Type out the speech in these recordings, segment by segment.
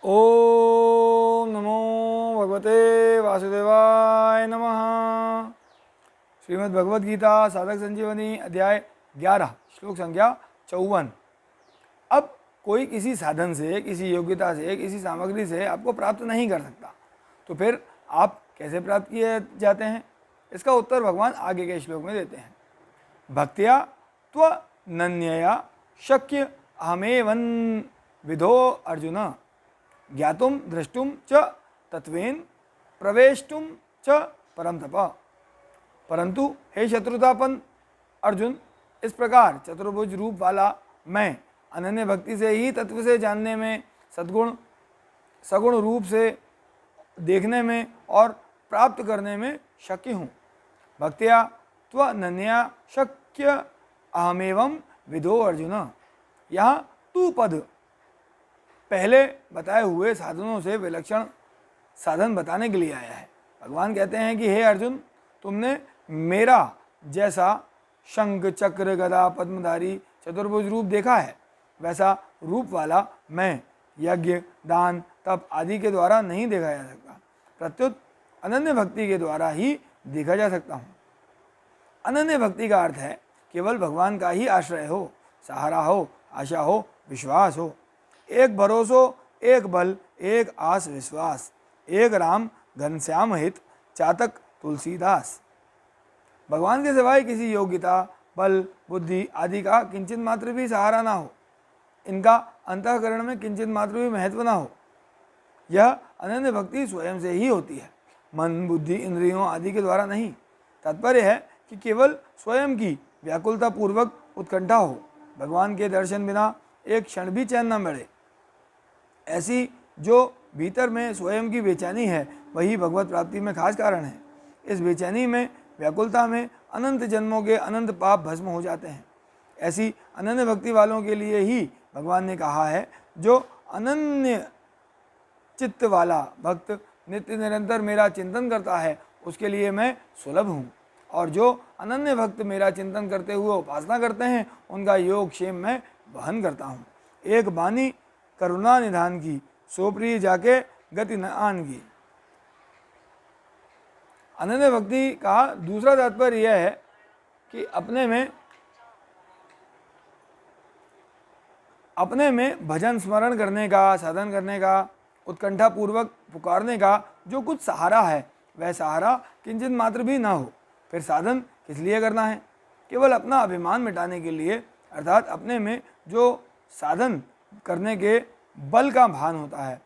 ओम नमो भगवते वासुदेवाय नमः। श्रीमद् भगवद गीता साधक संजीवनी अध्याय 11 श्लोक संख्या 54। अब कोई किसी साधन से, किसी योग्यता से, किसी सामग्री से आपको प्राप्त नहीं कर सकता, तो फिर आप कैसे प्राप्त किए जाते हैं? इसका उत्तर भगवान आगे के श्लोक में देते हैं। भक्त्या त्वनन्यया शक्य अहमेवन विधो अर्जुन ज्ञातुम द्रष्टुम च तत्वेन प्रवेष्टुम च परम तप। परंतु हे शत्रुतापन अर्जुन, इस प्रकार चतुर्भुज रूप वाला मैं अनन्य भक्ति से ही तत्व से जानने में, सद्गुण सगुण रूप से देखने में और प्राप्त करने में शक्य हूँ। भक्त्या त्वनन्या शक्य अहमेवं विदो अर्जुन, यहाँ तू पद पहले बताए हुए साधनों से विलक्षण साधन बताने के लिए आया है। भगवान कहते हैं कि हे अर्जुन, तुमने मेरा जैसा शंख चक्र गदा पद्मधारी चतुर्भुज रूप देखा है, वैसा रूप वाला मैं यज्ञ दान तप आदि के द्वारा नहीं देखा जा सकता, प्रत्युत अनन्य भक्ति के द्वारा ही देखा जा सकता हूँ। अनन्य भक्ति का अर्थ है केवल भगवान का ही आश्रय हो, सहारा हो, आशा हो, विश्वास हो। एक भरोसो, एक बल, एक आस विश्वास, एक राम घनश्याम हित चातक तुलसीदास। भगवान के सिवाय किसी योग्यता, बल, बुद्धि आदि का किंचित मात्र भी सहारा ना हो, इनका अंतःकरण में किंचित मात्र भी महत्व ना हो। यह अनन्य भक्ति स्वयं से ही होती है, मन बुद्धि इंद्रियों आदि के द्वारा नहीं। तात्पर्य है कि केवल स्वयं की व्याकुलता पूर्वक उत्कंठा हो, भगवान के दर्शन बिना एक क्षण भी चैन न मिले। ऐसी जो भीतर में स्वयं की बेचैनी है, वही भगवत प्राप्ति में खास कारण है। इस बेचैनी में, व्याकुलता में अनंत जन्मों के अनंत पाप भस्म हो जाते हैं। ऐसी अनन्य भक्ति वालों के लिए ही भगवान ने कहा है, जो अनन्य चित्त वाला भक्त नित्य निरंतर मेरा चिंतन करता है, उसके लिए मैं सुलभ हूँ। और जो अनन्य भक्त मेरा चिंतन करते हुए उपासना करते हैं, उनका योग क्षेम मैं वहन करता हूँ। एक बानी करुणा निधान की, सोप्रिय जाके गति न आन की। अनन्य भक्ति का दूसरा तात्पर्य यह है कि अपने में भजन स्मरण करने का, साधन करने का, उत्कंठा पूर्वक पुकारने का जो कुछ सहारा है, वह सहारा किंचित मात्र भी ना हो। फिर साधन किस लिए करना है? केवल अपना अभिमान मिटाने के लिए, अर्थात अपने में जो साधन करने के बल का भान होता है,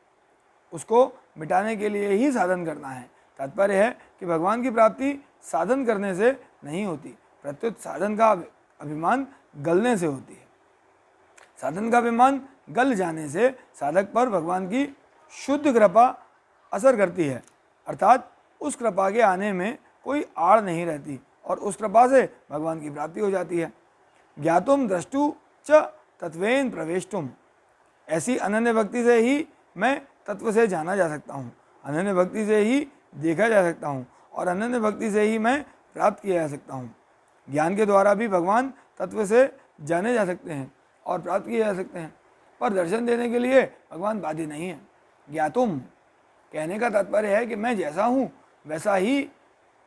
उसको मिटाने के लिए ही साधन करना है। तात्पर्य है कि भगवान की प्राप्ति साधन करने से नहीं होती, प्रत्युत साधन का अभिमान गलने से होती है। साधन का अभिमान गल जाने से साधक पर भगवान की शुद्ध कृपा असर करती है, अर्थात उस कृपा के आने में कोई आड़ नहीं रहती और उस कृपा से भगवान की प्राप्ति हो जाती है। ज्ञातुम द्रष्टु च तत्वेन प्रवेष्टुम, ऐसी अनन्य भक्ति से ही मैं तत्व से जाना जा सकता हूँ, अनन्य भक्ति से ही देखा जा सकता हूँ और अनन्य भक्ति से ही मैं प्राप्त किया जा सकता हूँ। ज्ञान के द्वारा भी भगवान तत्व से जाने जा सकते हैं और प्राप्त किए जा सकते हैं, पर दर्शन देने के लिए भगवान बाध्य नहीं है। ज्ञातुम कहने का तात्पर्य है कि मैं जैसा हूँ वैसा ही,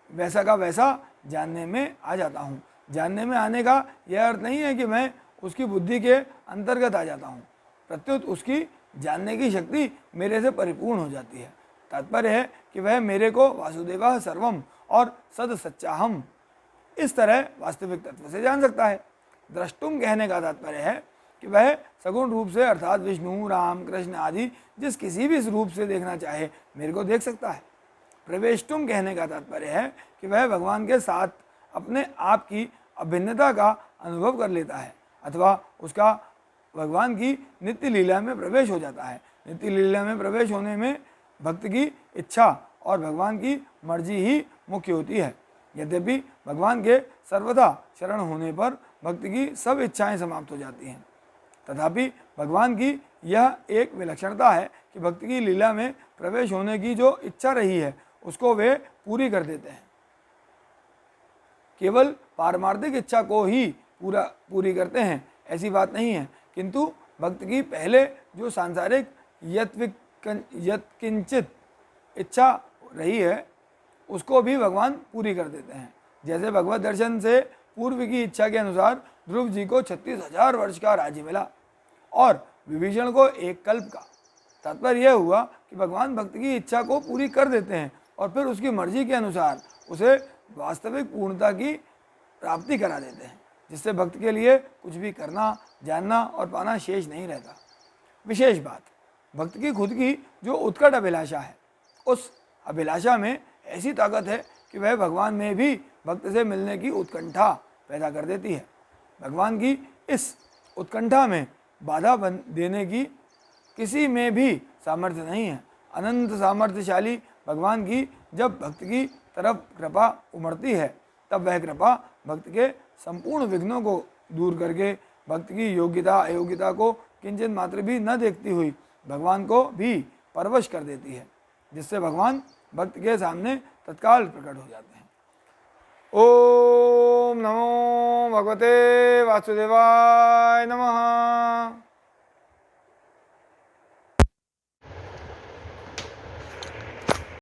वैसा का वैसा जानने में आ जाता हूँ। जानने में आने का यह अर्थ नहीं है कि मैं उसकी बुद्धि के अंतर्गत आ जाता हूँ, प्रत्युत उसकी जानने की शक्ति मेरे से परिपूर्ण हो जाती है। तात्पर्य है कि वह मेरे को वासुदेवा सर्वम और सद सच्चाहम इस तरह वास्तविक तत्व से जान सकता है। द्रष्टुम कहने का तात्पर्य है कि वह सगुण रूप से, अर्थात विष्णु, राम, कृष्ण आदि जिस किसी भी रूप से देखना चाहे मेरे को देख सकता है। प्रवेष्टुम कहने का तात्पर्य है कि वह भगवान के साथ अपने आप की अभिन्नता का अनुभव कर लेता है, अथवा उसका भगवान की नित्य लीला में प्रवेश हो जाता है। नित्य लीला में प्रवेश होने में भक्त की इच्छा और भगवान की मर्जी ही मुख्य होती है। यद्यपि भगवान के सर्वदा शरण होने पर भक्त की सब इच्छाएं समाप्त हो जाती हैं, तथापि भगवान की यह एक विलक्षणता है कि भक्त की लीला में प्रवेश होने की जो इच्छा रही है, उसको वे पूरी कर देते हैं। केवल पारमार्थिक इच्छा को ही पूरी करते हैं ऐसी बात नहीं है, किंतु भक्त की पहले जो सांसारिक यत्विक यत्किंचित इच्छा रही है उसको भी भगवान पूरी कर देते हैं। जैसे भगवत दर्शन से पूर्व की इच्छा के अनुसार ध्रुव जी को 36,000 वर्ष का राज्य मिला और विभीषण को एक कल्प का। तात्पर्य यह हुआ कि भगवान भक्त की इच्छा को पूरी कर देते हैं और फिर उसकी मर्जी के अनुसार उसे वास्तविक पूर्णता की प्राप्ति करा देते हैं, जिससे भक्त के लिए कुछ भी करना, जानना और पाना शेष नहीं रहता। विशेष बात, भक्त की खुद की जो उत्कट अभिलाषा है, उस अभिलाषा में ऐसी ताकत है कि वह भगवान में भी भक्त से मिलने की उत्कंठा पैदा कर देती है। भगवान की इस उत्कंठा में बाधा देने की किसी में भी सामर्थ्य नहीं है। अनंत सामर्थ्यशाली भगवान की जब भक्त की तरफ कृपा उमड़ती है, तब वह कृपा भक्त के संपूर्ण विघ्नों को दूर करके भक्त की योग्यता अयोग्यता को किंचित मात्र भी न देखती हुई भगवान को भी परवश कर देती है, जिससे भगवान भक्त के सामने तत्काल प्रकट हो जाते हैं। ओम नमो भगवते वासुदेवाय नमः।